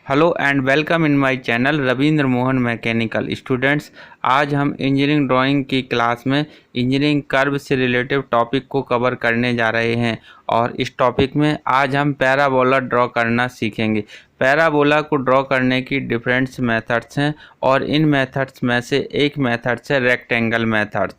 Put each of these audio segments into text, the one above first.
Hello and welcome in my channel Ravindra Mohan mechanical students. आज हम engineering drawing की class में इंजीनियरिंग कर्व से रिलेटिव टॉपिक को कवर करने जा रहे हैं और इस टॉपिक में आज हम पैराबोला ड्रॉ करना सीखेंगे। पैराबोला को ड्रॉ करने की डिफरेंट मेथड्स हैं और इन मेथड्स में से एक मेथड्स है रेक्टेंगल मेथड।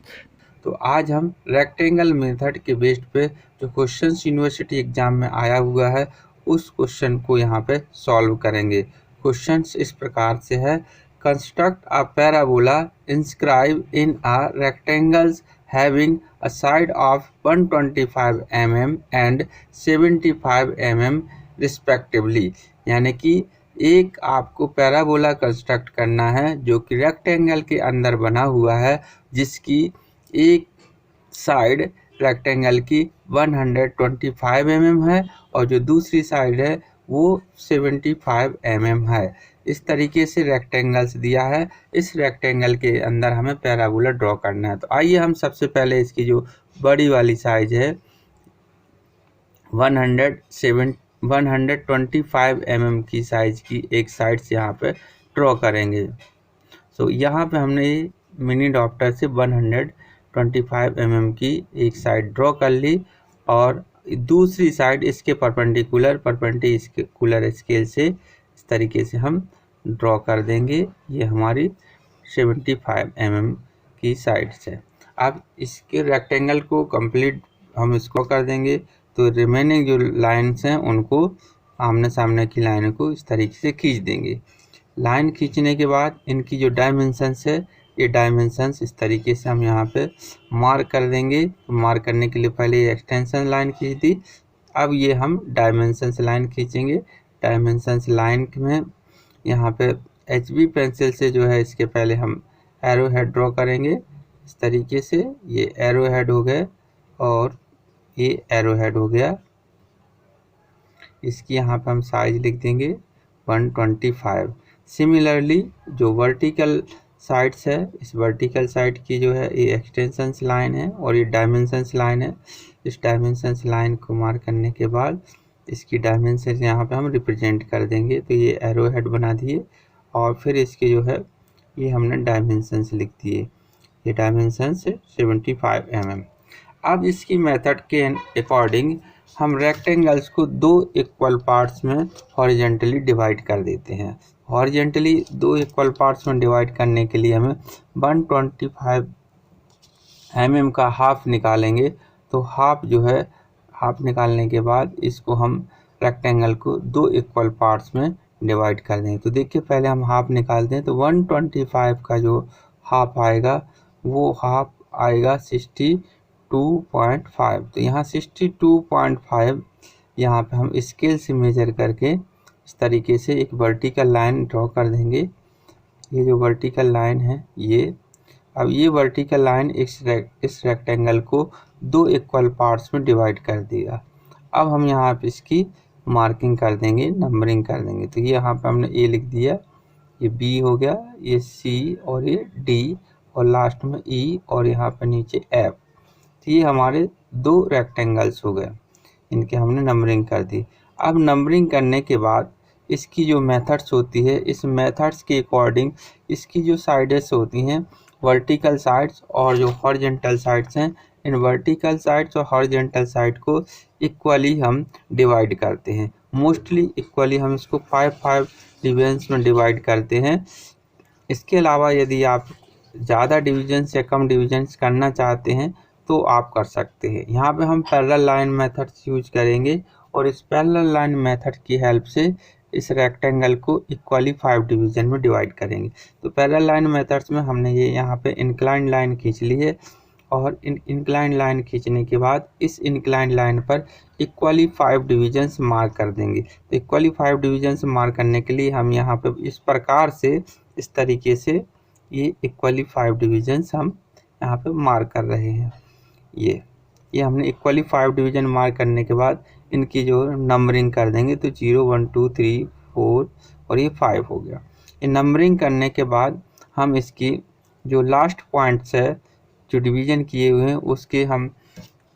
तो आज हम रेक्टेंगल मेथड के बेस्ड पे जो क्वेश्चंस यूनिवर्सिटी एग्जाम में आया हुआ है उस क्वेश्चन को यहाँ पे सॉल्व करेंगे। क्वेश्चंस इस प्रकार से है, construct a parabola inscribe in a rectangles having a side of 125 mm and 75 mm respectively. यानी कि एक आपको पैराबोला कंस्ट्रक्ट करना है जो कि रेक्टेंगल के अंदर बना हुआ है, जिसकी एक साइड रेक्टेंगल की 125 mm है और जो दूसरी साइड है वो 75 mm है। इस तरीके से रेक्टेंगल्स दिया है, इस रेक्टेंगल के अंदर हमें पैराबोला ड्रॉ करना है। तो आइए हम सबसे पहले इसकी जो बड़ी वाली साइज है 125 mm की साइज की एक साइड से यहाँ पे ड्रॉ करेंगे। सो यहाँ पे हमने मिनी डॉप्टर से 125 mm की एक साइड ड्रॉ कर ली और दूसरी साइड इसके परपेंडिकुलर स्केल से इस तरीके से हम ड्रॉ कर देंगे। ये हमारी 75 mm की साइड से। अब इसके रेक्टेंगल को कंप्लीट हम इसको कर देंगे, तो रिमेनिंग जो लाइन्स हैं उनको आमने सामने की लाइन को इस तरीके से खींच देंगे। लाइन खींचने के बाद इनकी जो डायमेंशंस है, ये डायमेंशंस इस तरीके से हम यहाँ पे मार्क कर देंगे। मार्क करने के लिए पहले ये एक्सटेंशन लाइन खींच दी, अब ये हम डायमेंशंस लाइन खींचेंगे। डायमेंशंस लाइन में यहाँ पे HB पेंसिल से जो है इसके पहले हम एरो हेड ड्रॉ करेंगे। इस तरीके से ये एरो हेड हो गए और ये एरो हेड हो गया। इसकी यहाँ पे हम साइज लिख देंगे 125। सिमिलरली जो वर्टिकल साइड्स है, इस वर्टिकल साइड की जो है ये एक्सटेंशंस लाइन है और ये डायमेंशंस लाइन है। इस डायमेंशंस लाइन को मार्क करने के बाद इसकी डायमेंशंस यहाँ पे हम रिप्रेजेंट कर देंगे। तो ये एरो हेड बना दिए और फिर इसके जो है ये हमने डायमेंशंस लिख दिए। ये डायमेंशंस 75 mm। अब इसकी मेथड के अकॉर्डिंग हम रेक्टेंगल्स को दो इक्वल पार्ट्स में हॉरिजेंटली डिवाइड कर देते हैं। हॉरिजेंटली दो इक्वल पार्ट्स में डिवाइड करने के लिए हमें 125 mm का हाफ निकालेंगे। तो हाफ जो है, हाफ निकालने के बाद इसको हम रेक्टेंगल को दो इक्वल पार्ट्स में डिवाइड कर देंगे। तो देखिए पहले हम हाफ निकालते हैं, तो 125 का जो हाफ आएगा वो हाफ आएगा 62.5। तो यहाँ 62.5 यहाँ पे हम स्केल से मेजर करके इस तरीके से एक वर्टिकल लाइन ड्रॉ कर देंगे। ये जो वर्टिकल लाइन है ये, अब ये वर्टिकल लाइन इस रेक्टेंगल को दो इक्वल पार्ट्स में डिवाइड कर देगा। अब हम यहाँ पे इसकी मार्किंग कर देंगे, नंबरिंग कर देंगे। तो ये यहाँ पे हमने A लिख दिया, ये B हो गया, ये C और ये D और लास्ट में E और यहाँ पे नीचे F। तो ये हमारे दो रेक्टेंगल्स हो गए, इनके हमने नंबरिंग कर दी। अब नंबरिंग करने के बाद इसकी जो मेथड्स होती है, इस मेथड्स के अकॉर्डिंग इसकी जो साइड्स होती हैं, वर्टिकल साइड्स और जो हॉरिजॉन्टल साइड्स हैं, इन वर्टिकल साइड्स और हॉरिजॉन्टल साइड को इक्वली हम डिवाइड करते हैं। मोस्टली इक्वली हम इसको 5 डिवीजन्स में डिवाइड करते हैं। इसके अलावा यदि आप ज़्यादा डिवीजन्स या कम डिवीजन्स करना चाहते हैं तो आप कर सकते हैं। यहाँ पे हम पैरेलल लाइन मेथड्स यूज करेंगे और इस पैरेलल लाइन मेथड की हेल्प से इस रेक्टेंगल को इक्वली 5 डिवीजन में डिवाइड करेंगे। तो पैरेलल लाइन मेथड्स में हमने ये यहाँ पे इंक्लाइन लाइन खींच ली है और इंक्लाइन लाइन खींचने के बाद इस इंक्लाइन लाइन पर इक्वली 5 डिवीजन्स मार्क कर देंगे। तो इक्वली 5 डिवीजन्स मार्क करने के लिए हम यहाँ पे इस प्रकार से, इस तरीके से ये इक्वली 5 डिवीजन्स हम यहाँ पे मार्क कर रहे हैं। ये हमने इक्वली 5 डिवीजन मार्क करने के बाद इनकी जो नंबरिंग कर देंगे। तो 0 1 2 3 4 और ये 5 हो गया। ये नंबरिंग करने के बाद हम इसकी जो लास्ट पॉइंट्स है जो डिवीजन किए हुए हैं, उसके हम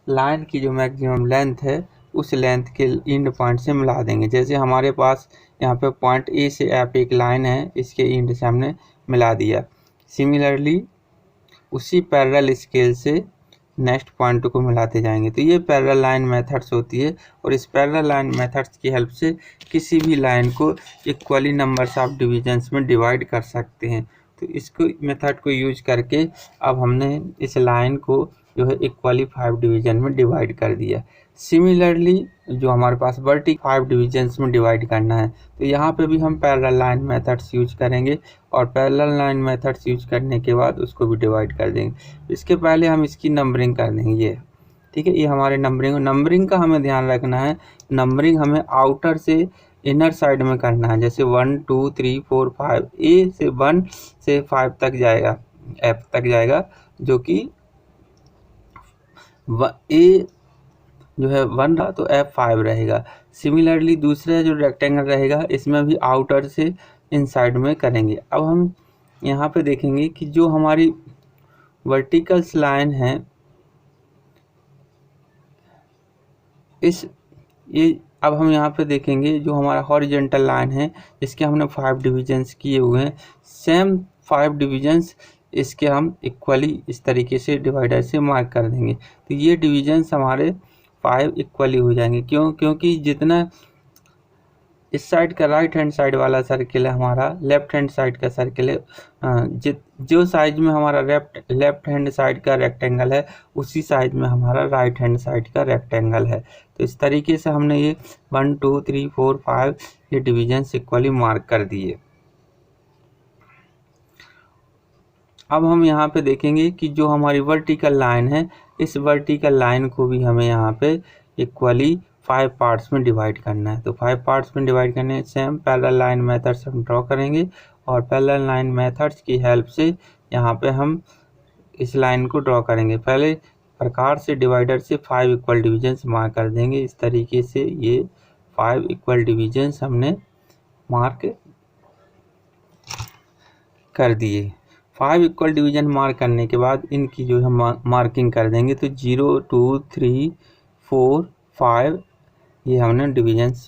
लाइन की जो मैक्सिमम लेंथ है उस लेंथ के एंड पॉइंट से मिला देंगे। जैसे हमारे पास यहाँ पे पॉइंट ए से आप एक लाइन है इसके एंड से हमने मिला दिया। सिमिलरली उसी पैरेलल स्केल से नेक्स्ट पॉइंट को मिलाते जाएंगे। तो ये पैरेलल लाइन मेथड्स होती है और इस पैरेलल लाइन मेथड्स की हेल्प से किसी भी लाइन को इक्वली नंबर्स ऑफ डिविजन्स में डिवाइड कर सकते हैं। तो इसको मेथड को यूज करके अब हमने इस लाइन को जो है इक्वली 5 डिवीजन में डिवाइड कर दिया। सिमिलरली जो हमारे पास वर्टिकल 5 डिविजन्स में डिवाइड करना है, तो यहाँ पे भी हम पैरेलल लाइन मेथड्स यूज करेंगे और पैरेलल लाइन मेथड्स यूज करने के बाद उसको भी डिवाइड कर देंगे। इसके पहले हम इसकी नंबरिंग कर देंगे ये, ठीक है। ये हमारे नंबरिंग का हमें ध्यान रखना है। नंबरिंग हमें आउटर से इनर साइड में करना है। जैसे 1 2 3 4 5 ए से 1 से 5 तक जाएगा, एफ तक जाएगा, जो कि ए जो है 1 रहा तो एफ 5 रहेगा। सिमिलरली दूसरा जो रेक्टेंगल रहेगा इसमें भी आउटर से इनसाइड में करेंगे। अब हम यहाँ पे देखेंगे कि जो हमारी वर्टिकल्स लाइन है अब हम यहाँ पे देखेंगे जो हमारा हॉरिजॉन्टल लाइन है इसके हमने 5 डिविजन्स किए हुए हैं। सेम 5 डिविजन्स इसके हम इक्वली इस तरीके से डिवाइडर से मार्क कर देंगे। तो ये डिविजन्स हमारे 5 इक्वली हो जाएंगे। क्योंकि जितना इस साइड का राइट हैंड साइड वाला सर्किल है हमारा लेफ्ट हैंड साइड का सर्किल है, जो साइज में हमारा लेफ्ट हैंड साइड का रेक्टेंगल है उसी साइज में हमारा राइट हैंड साइड का रेक्टेंगल है। तो इस तरीके से हमने ये 1 2 3 4 5 ये डिविजन्स इक्वली मार्क कर दिए। अब हम यहाँ पे देखेंगे कि जो हमारी वर्टिकल लाइन है इस वर्टिकल लाइन को भी हमें यहाँ पे इक्वली 5 पार्ट्स में डिवाइड करना है। तो 5 पार्ट्स में डिवाइड करने सेम पैरेलल लाइन मेथड्स हम ड्रॉ करेंगे और पैरेलल लाइन मेथड्स की हेल्प से यहाँ पे हम इस लाइन को ड्रॉ करेंगे। पहले प्रकार से डिवाइडर से 5 इक्वल डिविजन्स मार्क कर देंगे। इस तरीके से ये 5 इक्वल डिविजन्स हमने मार्क कर दिए। 5 इक्वल डिवीजन मार्क करने के बाद इनकी जो हम मार्किंग कर देंगे। तो 0 2 3 4 5 ये हमने डिविजन्स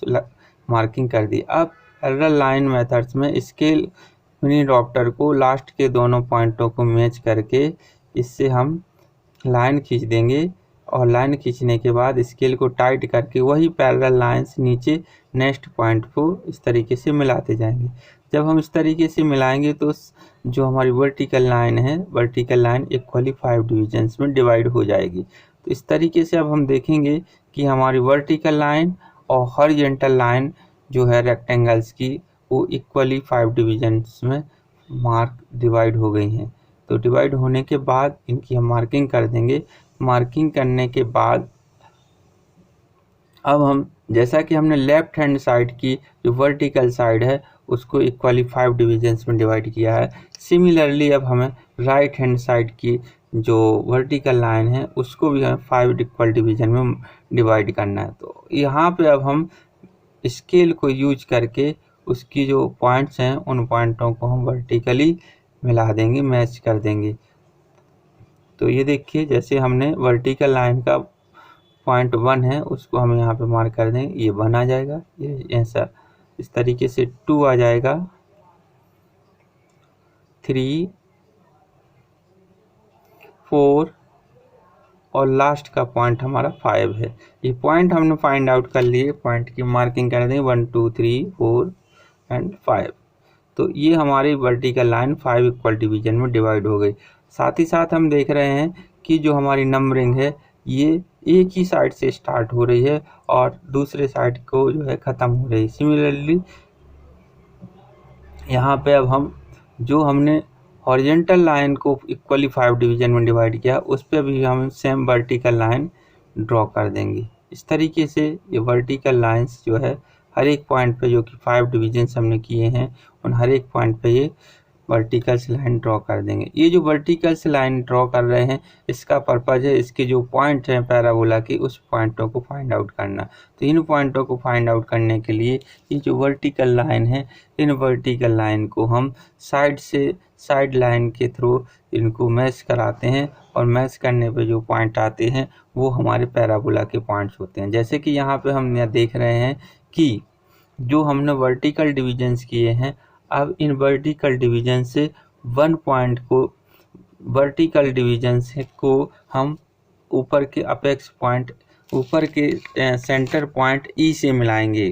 मार्किंग कर दी। अब पैरेलल लाइन मेथड्स में स्केल मिनी ड्राफ्टर को लास्ट के दोनों पॉइंटों को मैच करके इससे हम लाइन खींच देंगे और लाइन खींचने के बाद स्केल को टाइट करके वही पैरेलल लाइंस नीचे नेक्स्ट पॉइंट को इस तरीके से मिलाते जाएंगे। जब हम इस तरीके से मिलाएंगे तो जो हमारी वर्टिकल लाइन है वर्टिकल लाइन इक्वली 5 डिविजन्स में डिवाइड हो जाएगी। तो इस तरीके से अब हम देखेंगे कि हमारी वर्टिकल लाइन और हॉरिजॉन्टल लाइन जो है रेक्टेंगल्स की वो इक्वली 5 डिविजन्स में डिवाइड हो गई हैं। तो डिवाइड होने के बाद इनकी हम मार्किंग कर देंगे। मार्किंग करने के बाद अब हम जैसा कि हमने लेफ्ट हैंड साइड की जो वर्टिकल साइड है उसको इक्वली 5 डिविजन्स में डिवाइड किया है, सिमिलरली अब हमें राइट हैंड साइड की जो वर्टिकल लाइन है उसको भी हमें 5 इक्वल डिवीजन में डिवाइड करना है। तो यहाँ पे अब हम स्केल को यूज करके उसकी जो पॉइंट्स हैं उन पॉइंटों को हम वर्टिकली मिला देंगे, मैच कर देंगे। तो ये देखिए जैसे हमने वर्टिकल लाइन का पॉइंट 1 है उसको हम यहाँ पे मार्क कर देंगे, ये 1 आ जाएगा, ये ऐसा इस तरीके से 2 आ जाएगा, 3 4 और लास्ट का पॉइंट हमारा 5 है। ये पॉइंट हमने फाइंड आउट कर लिए, पॉइंट की मार्किंग कर दें 1 2 3 4 एंड 5। तो ये हमारी वर्टिकल लाइन 5 इक्वल डिवीजन में डिवाइड हो गई। साथ ही साथ हम देख रहे हैं कि जो हमारी नंबरिंग है ये एक ही साइड से स्टार्ट हो रही है और दूसरे साइड को जो है ख़त्म हो रही है। सिमिलरली यहाँ पे अब हम जो हमने हॉरिजॉन्टल लाइन को इक्वली 5 डिवीजन में डिवाइड किया उस पर भी हम सेम वर्टिकल लाइन ड्रॉ कर देंगे। इस तरीके से ये वर्टिकल लाइंस जो है हर एक पॉइंट पे जो कि 5 डिवीजन्स हमने किए हैं उन हर एक पॉइंट पे ये वर्टिकल्स लाइन ड्रॉ कर देंगे। ये जो वर्टिकल्स लाइन ड्रॉ कर रहे हैं इसका पर्पज़ है इसके जो पॉइंट हैं पैराबोला की उस पॉइंटों को फाइंड आउट करना। तो इन पॉइंटों को फाइंड आउट करने के लिए ये जो वर्टिकल लाइन है इन वर्टिकल लाइन को हम साइड से साइड लाइन के थ्रू इनको मैच कराते हैं और मैच करने पे जो पॉइंट आते हैं वो हमारे पैराबोला के पॉइंट्स होते हैं। जैसे कि यहाँ पे हम देख रहे हैं कि जो हमने वर्टिकल डिविजन्स किए हैं, अब इन वर्टिकल डिवीजन से 1 पॉइंट को वर्टिकल डिवीजन्स को हम ऊपर के अपेक्स पॉइंट, ऊपर के सेंटर पॉइंट ई से मिलाएंगे।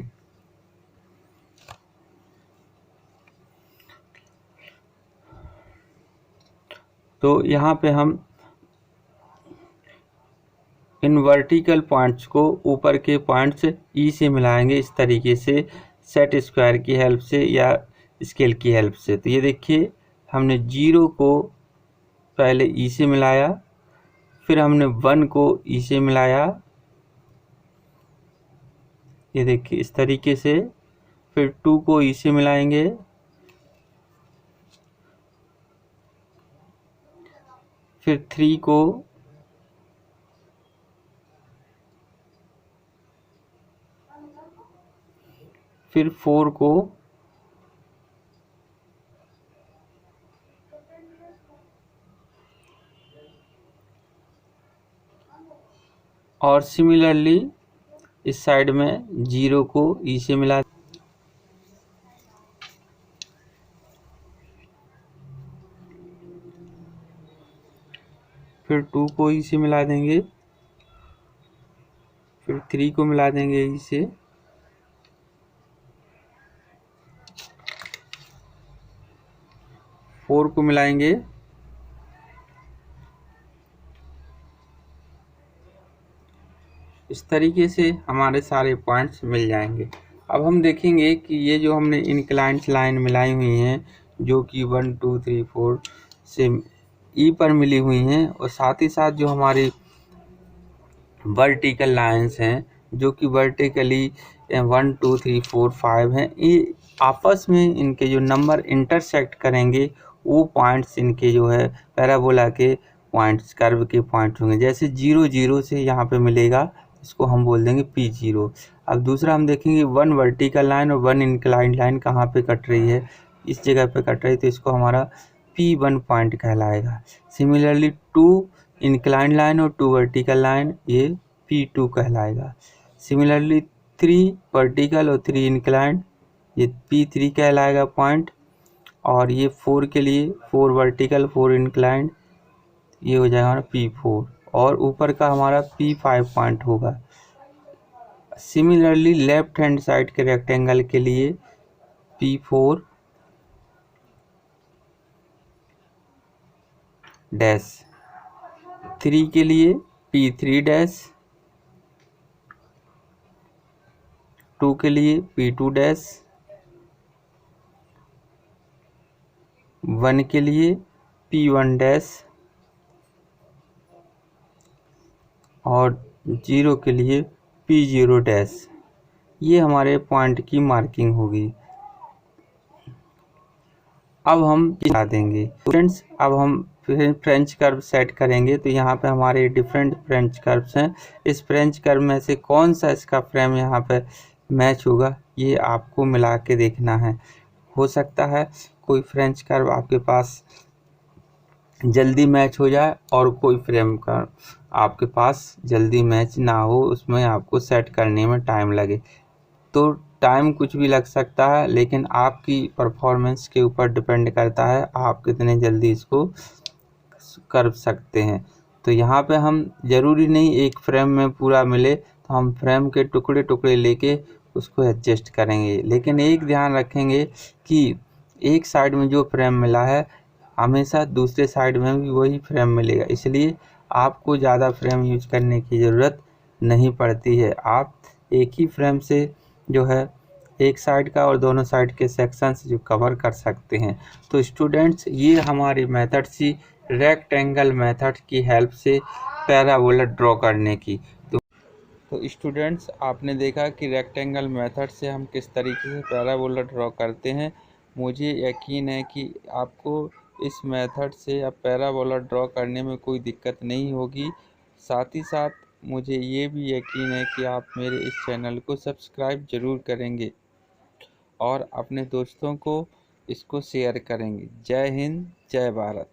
तो यहाँ पे हम इन वर्टिकल पॉइंट्स को ऊपर के पॉइंट्स ई से मिलाएंगे इस तरीके से, सेट स्क्वायर की हेल्प से या स्केल की हेल्प से। तो ये देखिए, हमने 0 को पहले ई से मिलाया, फिर हमने 1 को ई से मिलाया, ये देखिए इस तरीके से, फिर 2 को ई से मिलाएंगे, फिर 3 को, फिर 4 को, और सिमिलरली इस साइड में 0 को ई से मिला, फिर 2 को ई से मिला देंगे, फिर 3 को मिला देंगे ई से, फोर को मिलाएंगे, इस तरीके से हमारे सारे पॉइंट्स मिल जाएंगे। अब हम देखेंगे कि ये जो हमने इंक्लाइंड लाइन मिलाई हुई हैं, जो कि 1 2 3 4 से ई पर मिली हुई हैं, और साथ ही साथ जो हमारी वर्टिकल लाइंस हैं, जो कि वर्टिकली 1 2 3 4 5 हैं, ये आपस में इनके जो नंबर इंटरसेक्ट करेंगे, वो पॉइंट्स इनके जो है पैराबोला के पॉइंट्स, कर्व के पॉइंट्स होंगे। जैसे 0 0 से यहाँ पे मिलेगा, इसको हम बोल देंगे P0। अब दूसरा हम देखेंगे 1 वर्टिकल लाइन और 1 इंक्लाइंड लाइन कहाँ पे कट रही है, इस जगह पे कट रही है, तो इसको हमारा P1 पॉइंट कहलाएगा। सिमिलरली 2 इंक्लाइंड लाइन और 2 वर्टिकल लाइन, ये P2 कहलाएगा। सिमिलरली 3 वर्टिकल और 3 इंक्लाइंड, ये P3 कहलाएगा पॉइंट। और ये 4 के लिए 4 वर्टिकल 4 इंक्लाइंड, ये हो जाएगा हमारा P4, और ऊपर का हमारा P5 पॉइंट होगा। सिमिलरली लेफ्ट हैंड साइड के रेक्टेंगल के लिए P4 डैश, 3 के लिए P3 डैश, 2 के लिए P2 डैश, 1 के लिए P1 डैश, और 0 के लिए P0 डैश। ये हमारे पॉइंट की मार्किंग होगी। अब हम बता देंगे फ्रेंड्स, अब हम फ्रेंच कर्व सेट करेंगे। तो यहाँ पे हमारे डिफरेंट फ्रेंच कर्व्स हैं। इस फ्रेंच कर्व में से कौन सा इसका फ्रेम यहाँ पे मैच होगा, ये आपको मिला के देखना है। हो सकता है कोई फ्रेंच कर्व आपके पास जल्दी मैच हो जाए और कोई फ्रेम का आपके पास जल्दी मैच ना हो, उसमें आपको सेट करने में टाइम लगे। तो टाइम कुछ भी लग सकता है, लेकिन आपकी परफॉर्मेंस के ऊपर डिपेंड करता है आप कितने जल्दी इसको कर सकते हैं। तो यहाँ पे हम ज़रूरी नहीं एक फ्रेम में पूरा मिले, तो हम फ्रेम के टुकड़े टुकड़े लेके उसको एडजस्ट करेंगे। लेकिन एक ध्यान रखेंगे कि एक साइड में जो फ्रेम मिला है, हमेशा दूसरे साइड में भी वही फ्रेम मिलेगा, इसलिए आपको ज़्यादा फ्रेम यूज करने की ज़रूरत नहीं पड़ती है। आप एक ही फ्रेम से जो है एक साइड का और दोनों साइड के सेक्शंस जो कवर कर सकते हैं। तो स्टूडेंट्स, ये हमारी मेथड सी रेक्टेंगल मेथड की हेल्प से पैराबोला ड्रॉ करने की। तो स्टूडेंट्स, आपने देखा कि रेक्टेंगल मेथड से हम किस तरीके से पैराबोला ड्रॉ करते हैं। मुझे यकीन है कि आपको इस मेथड से अब पैराबोला ड्रॉ करने में कोई दिक्कत नहीं होगी। साथ ही साथ मुझे ये भी यकीन है कि आप मेरे इस चैनल को सब्सक्राइब ज़रूर करेंगे और अपने दोस्तों को इसको शेयर करेंगे। जय हिंद, जय भारत।